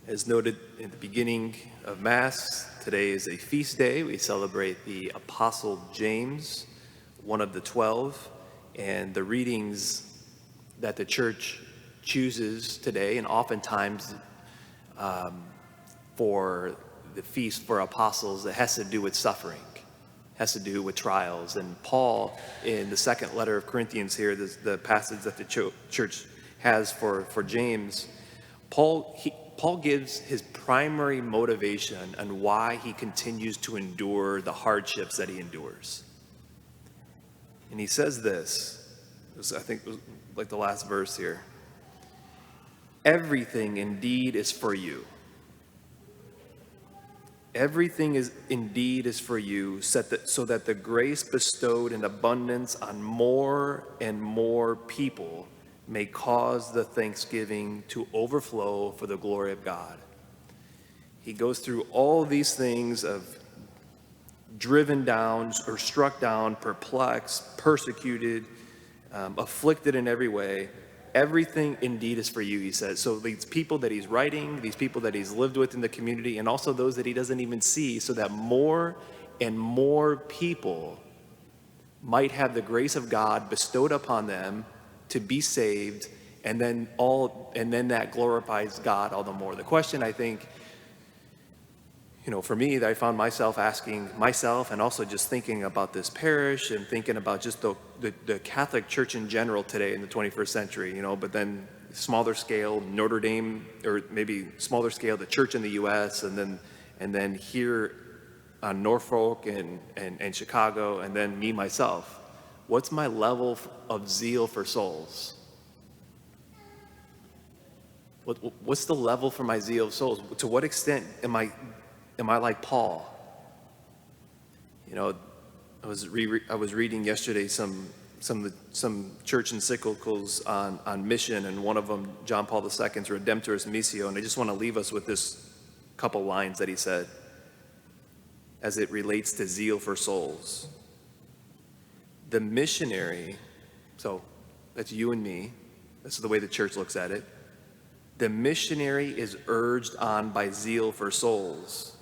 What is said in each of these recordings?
As noted in the beginning of Mass, today is a feast day. We celebrate the Apostle James, one of the 12, and the readings that the Church chooses today, and oftentimes for the feast for apostles, that has to do with suffering, has to do with trials. And Paul, in the second letter of Corinthians here, the passage that the church has for James, Paul gives his primary motivation on why he continues to endure the hardships that he endures. And he says this, I think it was like the last verse here. Everything indeed is for you. Everything is indeed is for you, so that the grace bestowed in abundance on more and more people may cause the thanksgiving to overflow for the glory of God. He goes through all these things of driven down or struck down, perplexed, persecuted, afflicted in every way. Everything indeed is for you, he says. So these people that he's writing, these people that he's lived with in the community, and also those that he doesn't even see, so that more and more people might have the grace of God bestowed upon them to be saved, and then that glorifies God all the more. The question, I think, for me, that I found myself asking myself, and also just thinking about this parish and thinking about just the Catholic Church in general today in the 21st century, but then smaller scale Notre Dame, or maybe smaller scale the church in the U.S., and then here on Norfolk and Chicago, and then me myself. What's my level of zeal for souls? What's the level for my zeal of souls? To what extent am I like Paul? I was reading yesterday some church encyclicals on mission, and one of them, John Paul II's Redemptoris Missio, and I just want to leave us with this couple lines that he said as it relates to zeal for souls. The missionary, so that's you and me, this is the way the church looks at it. The missionary is urged on by zeal for souls,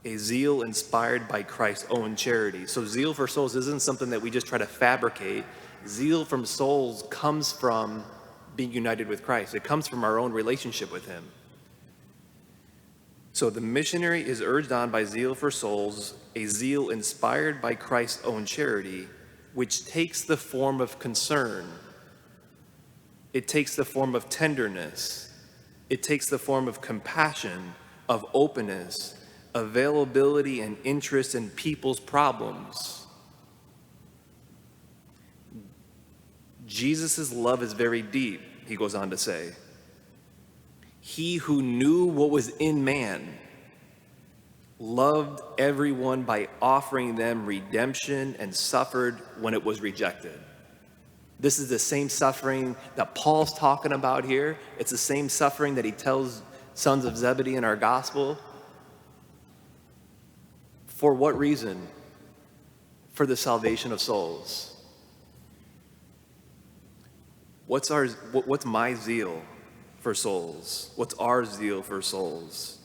a zeal inspired by Christ's own charity. So zeal for souls isn't something that we just try to fabricate. Zeal from souls comes from being united with Christ. It comes from our own relationship with him. So the missionary is urged on by zeal for souls, a zeal inspired by Christ's own charity, which takes the form of concern. It takes the form of tenderness. It takes the form of compassion, of openness, availability, and interest in people's problems. Jesus' love is very deep, he goes on to say. He who knew what was in man loved everyone by offering them redemption and suffered when it was rejected. This is the same suffering that Paul's talking about here. It's the same suffering that he tells sons of Zebedee in our gospel. For what reason? For the salvation of souls. What's my zeal for souls? What's our zeal for souls?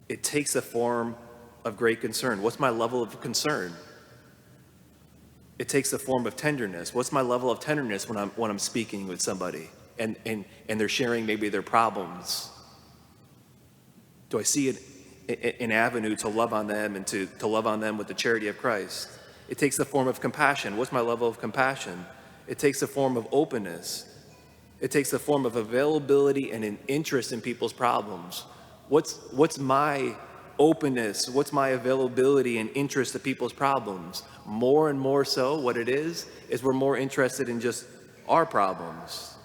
It takes a form of great concern. What's my level of concern? It takes the form of tenderness. What's my level of tenderness when I'm speaking with somebody and they're sharing maybe their problems? Do I see an avenue to love on them and to love on them with the charity of Christ? It takes the form of compassion. What's my level of compassion? It takes the form of openness. It takes the form of availability and an interest in people's problems. What's my openness? What's my availability and interest in people's problems? More and more so, what it is we're more interested in just our problems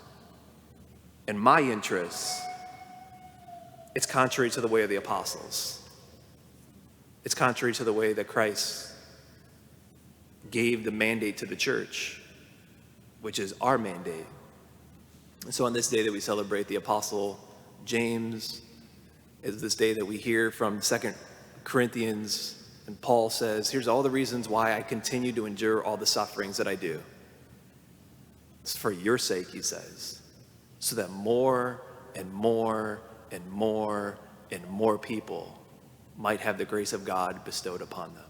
and my interests. It's contrary to the way of the apostles. It's contrary to the way that Christ gave the mandate to the church, which is our mandate. And so on this day that we celebrate the Apostle James, is this day that we hear from 2 Corinthians, and Paul says, here's all the reasons why I continue to endure all the sufferings that I do. It's for your sake, he says, so that more and more and more and more people might have the grace of God bestowed upon them.